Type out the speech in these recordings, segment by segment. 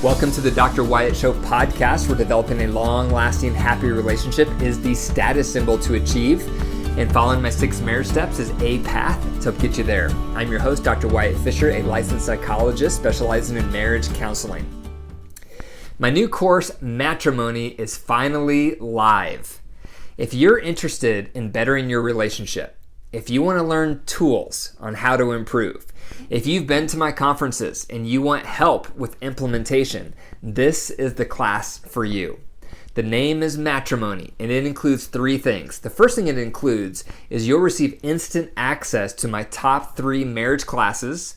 Welcome to the Dr. Wyatt Show podcast, where developing a long-lasting, happy relationship is the status symbol to achieve, and following my 6 marriage steps is a path to help get you there. I'm your host, Dr. Wyatt Fisher, a licensed psychologist specializing in marriage counseling. My new course, Matrimony, is finally live. If you're interested in bettering your relationship, if you want to learn tools on how to improve, if you've been to my conferences and you want help with implementation, this is the class for you. The name is Matrimony, and it includes 3 things. The first thing it includes is you'll receive instant access to my top 3 marriage classes.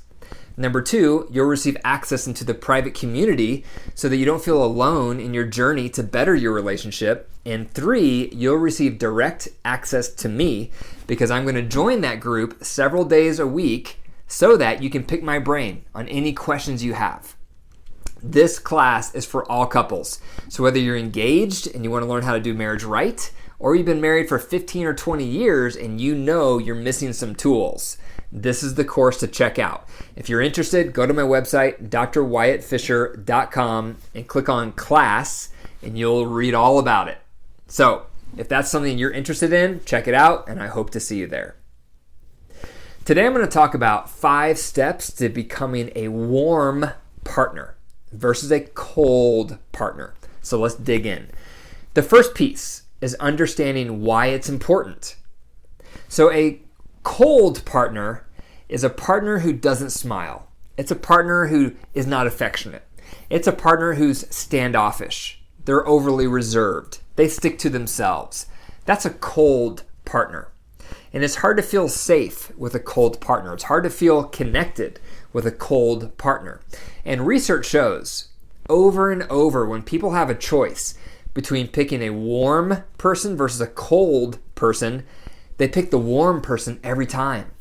Number 2, you'll receive access into the private community so that you don't feel alone in your journey to better your relationship. And 3, you'll receive direct access to me because I'm going to join that group several days a week so that you can pick my brain on any questions you have. This class is for all couples. So whether you're engaged and you want to learn how to do marriage right, or you've been married for 15 or 20 years and you know you're missing some tools, this is the course to check out. If you're interested, go to my website, drwyattfisher.com, and click on class, and you'll read all about it. So if that's something you're interested in, check it out, and I hope to see you there. Today I'm going to talk about 5 steps to becoming a warm partner versus a cold partner. So let's dig in. The first piece is understanding why it's important. So a cold partner is a partner who doesn't smile. It's a partner who is not affectionate. It's a partner who's standoffish. They're overly reserved. They stick to themselves. That's a cold partner. And it's hard to feel safe with a cold partner. It's hard to feel connected with a cold partner. And research shows over and over when people have a choice between picking a warm person versus a cold person, they pick the warm person every time.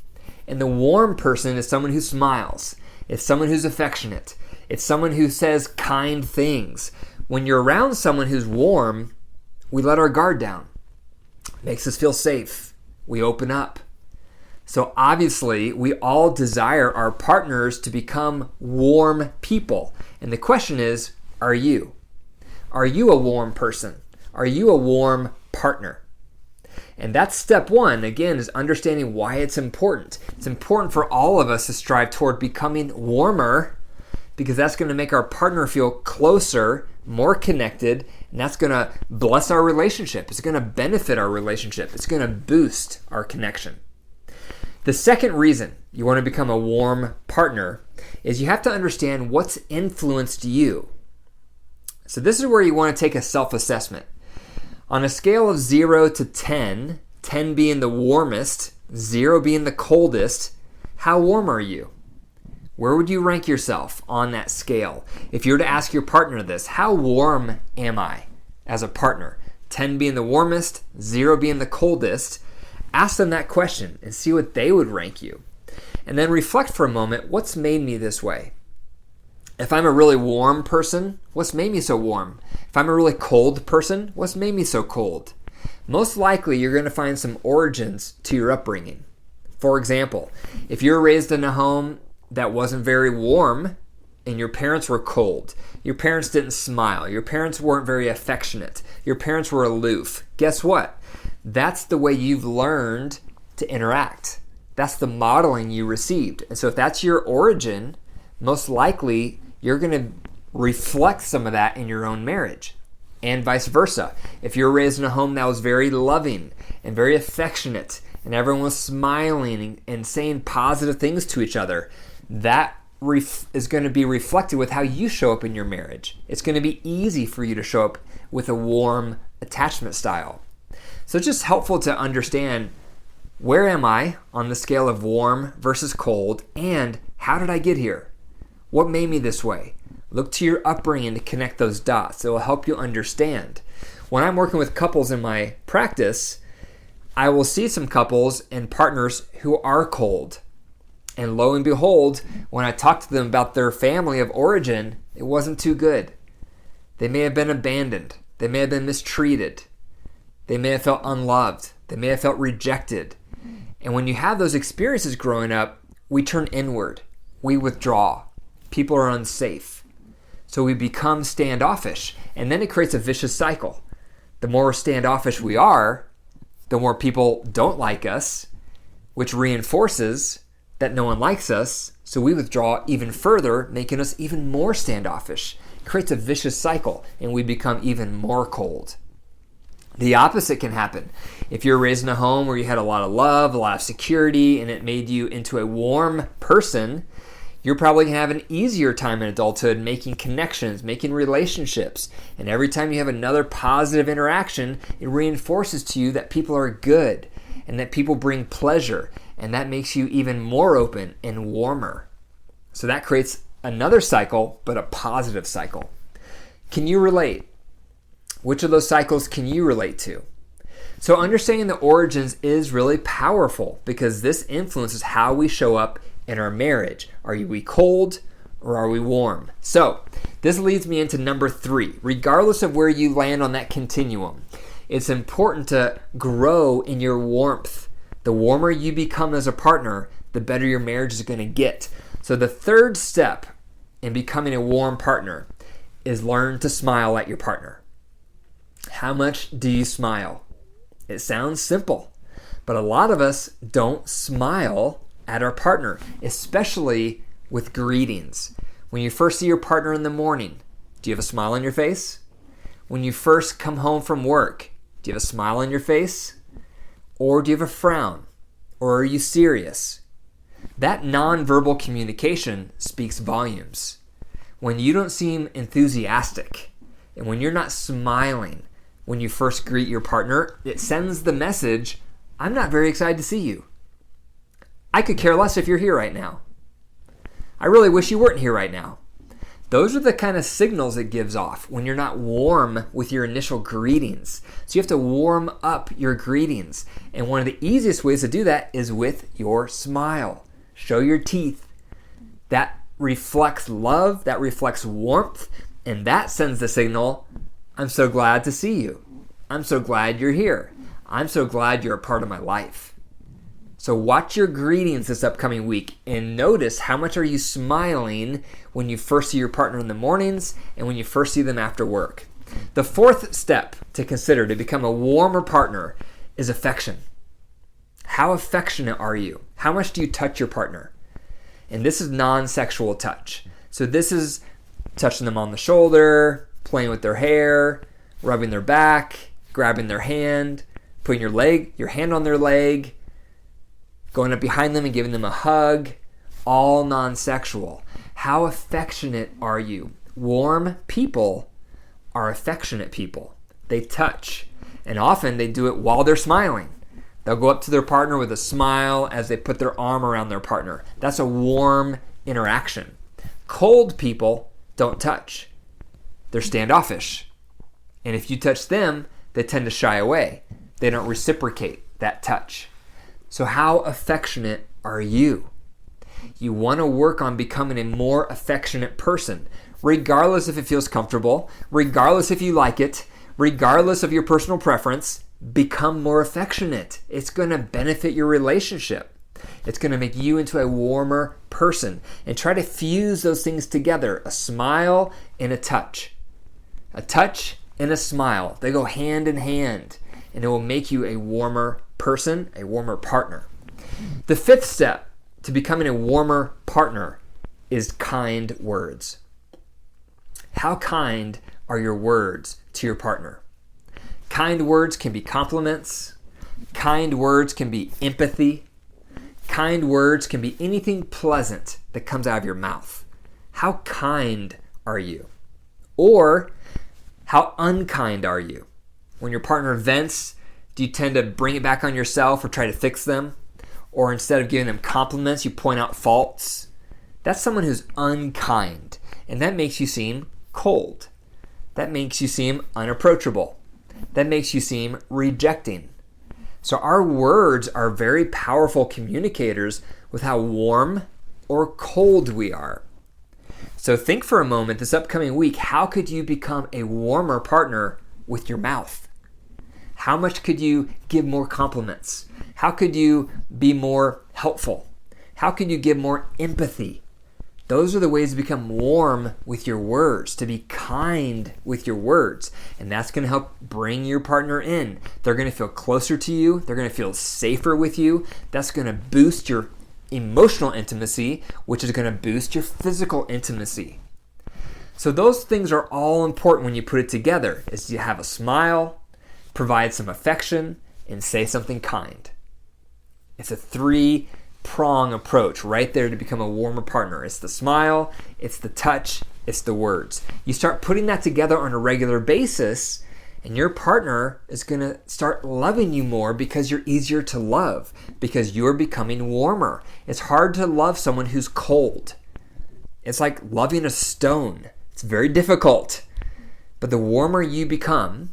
And the warm person is someone who smiles. It's someone who's affectionate. It's someone who says kind things. When you're around someone who's warm, we let our guard down. It makes us feel safe. We open up. So obviously, we all desire our partners to become warm people. And the question is, are you? Are you a warm person? Are you a warm partner? And that's step 1, again, is understanding why it's important. It's important for all of us to strive toward becoming warmer because that's going to make our partner feel closer, more connected, and that's going to bless our relationship. It's going to benefit our relationship. It's going to boost our connection. The second reason you want to become a warm partner is you have to understand what's influenced you. So this is where you want to take a self-assessment. On a scale of 0 to 10, 10 being the warmest, 0 being the coldest, how warm are you? Where would you rank yourself on that scale? If you were to ask your partner this, how warm am I as a partner? 10 being the warmest, 0 being the coldest. Ask them that question and see what they would rank you. And then reflect for a moment, what's made me this way? If I'm a really warm person, what's made me so warm? If I'm a really cold person, what's made me so cold? Most likely, you're going to find some origins to your upbringing. For example, if you're raised in a home that wasn't very warm and your parents were cold, your parents didn't smile, your parents weren't very affectionate, your parents were aloof, guess what? That's the way you've learned to interact. That's the modeling you received. And so if that's your origin, most likely you're going to reflect some of that in your own marriage. And vice versa. If you're raised in a home that was very loving and very affectionate and everyone was smiling and saying positive things to each other, that is going to be reflected with how you show up in your marriage. It's going to be easy for you to show up with a warm attachment style. So it's just helpful to understand, where am I on the scale of warm versus cold, and how did I get here? What made me this way? Look to your upbringing to connect those dots. It will help you understand. When I'm working with couples in my practice, I will see some couples and partners who are cold. And lo and behold, when I talk to them about their family of origin, it wasn't too good. They may have been abandoned. They may have been mistreated. They may have felt unloved. They may have felt rejected. And when you have those experiences growing up, we turn inward. We withdraw. People are unsafe. So we become standoffish, and then it creates a vicious cycle. The more standoffish we are, the more people don't like us, which reinforces that no one likes us, so we withdraw even further, making us even more standoffish. It creates a vicious cycle, and we become even more cold. The opposite can happen. If you're raised in a home where you had a lot of love, a lot of security, and it made you into a warm person, you're probably going to have an easier time in adulthood making connections, making relationships. And every time you have another positive interaction, it reinforces to you that people are good and that people bring pleasure. And that makes you even more open and warmer. So that creates another cycle, but a positive cycle. Can you relate? Which of those cycles can you relate to? So understanding the origins is really powerful because this influences how we show up in our marriage. Are we cold or are we warm? So this leads me into number 3. Regardless of where you land on that continuum, it's important to grow in your warmth. The warmer you become as a partner, the better your marriage is going to get. So the third step in becoming a warm partner is learn to smile at your partner. How much do you smile? It sounds simple, but a lot of us don't smile at our partner, especially with greetings. When you first see your partner in the morning, do you have a smile on your face? When you first come home from work, do you have a smile on your face? Or do you have a frown? Or are you serious? That nonverbal communication speaks volumes. When you don't seem enthusiastic, and when you're not smiling when you first greet your partner, it sends the message, I'm not very excited to see you. I could care less if you're here right now. I really wish you weren't here right now. Those are the kind of signals it gives off when you're not warm with your initial greetings. So you have to warm up your greetings. And one of the easiest ways to do that is with your smile. Show your teeth. That reflects love, that reflects warmth, and that sends the signal, I'm so glad to see you. I'm so glad you're here. I'm so glad you're a part of my life. So watch your greetings this upcoming week and notice how much are you smiling when you first see your partner in the mornings and when you first see them after work. The fourth step to consider to become a warmer partner is affection. How affectionate are you? How much do you touch your partner? And this is non-sexual touch. So this is touching them on the shoulder, playing with their hair, rubbing their back, grabbing their hand, putting your hand on their leg, going up behind them and giving them a hug, all non-sexual. How affectionate are you? Warm people are affectionate people. They touch, and often they do it while they're smiling. They'll go up to their partner with a smile as they put their arm around their partner. That's a warm interaction. Cold people don't touch. They're standoffish. And if you touch them, they tend to shy away. They don't reciprocate that touch. So how affectionate are you? You want to work on becoming a more affectionate person, regardless if it feels comfortable, regardless if you like it, regardless of your personal preference. Become more affectionate. It's going to benefit your relationship. It's going to make you into a warmer person. And try to fuse those things together, a smile and a touch. A touch and a smile. They go hand in hand, and it will make you a warmer person, a warmer partner. The fifth step to becoming a warmer partner is kind words. How kind are your words to your partner? Kind words can be compliments. Kind words can be empathy. Kind words can be anything pleasant that comes out of your mouth. How kind are you? Or how unkind are you? When your partner vents, do you tend to bring it back on yourself or try to fix them? Or instead of giving them compliments, you point out faults? That's someone who's unkind, and that makes you seem cold. That makes you seem unapproachable. That makes you seem rejecting. So our words are very powerful communicators with how warm or cold we are. So think for a moment this upcoming week, how could you become a warmer partner with your mouth? How much could you give more compliments? How could you be more helpful? How could you give more empathy Those are the ways to become warm with your words, to be kind with your words. And that's going to help bring your partner in. They're going to feel closer to you. They're going to feel safer with you. That's going to boost your emotional intimacy, which is going to boost your physical intimacy. So those things are all important when you put it together, is you have a smile, provide some affection, and say something kind. It's a 3-prong approach right there to become a warmer partner. It's the smile, it's the touch, it's the words. You start putting that together on a regular basis, and your partner is going to start loving you more because you're easier to love, because you're becoming warmer. It's hard to love someone who's cold. It's like loving a stone. It's very difficult. But the warmer you become,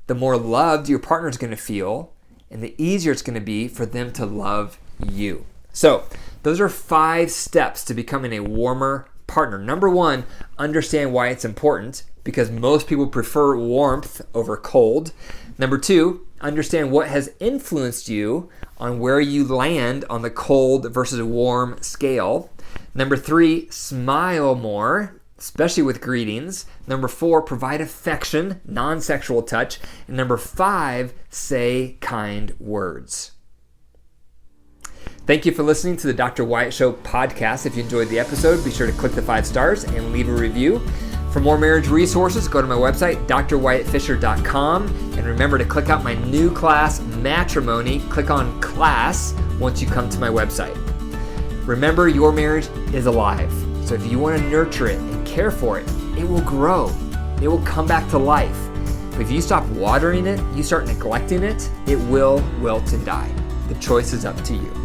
the more loved your partner is going to feel, and the easier it's going to be for them to love you. So those are 5 steps to becoming a warmer partner. Number 1, understand why it's important, because most people prefer warmth over cold. Number 2, understand what has influenced you on where you land on the cold versus warm scale. Number 3, smile more, especially with greetings. Number 4, provide affection, non-sexual touch. And number 5, say kind words. Thank you for listening to the Dr. Wyatt Show podcast. If you enjoyed the episode, be sure to click the 5 stars and leave a review. For more marriage resources, go to my website, drwyattfisher.com. And remember to click out my new class, Matrimony. Click on class once you come to my website. Remember, your marriage is alive. So if you want to nurture it and care for it, it will grow. It will come back to life. But if you stop watering it, you start neglecting it, it will wilt and die. The choice is up to you.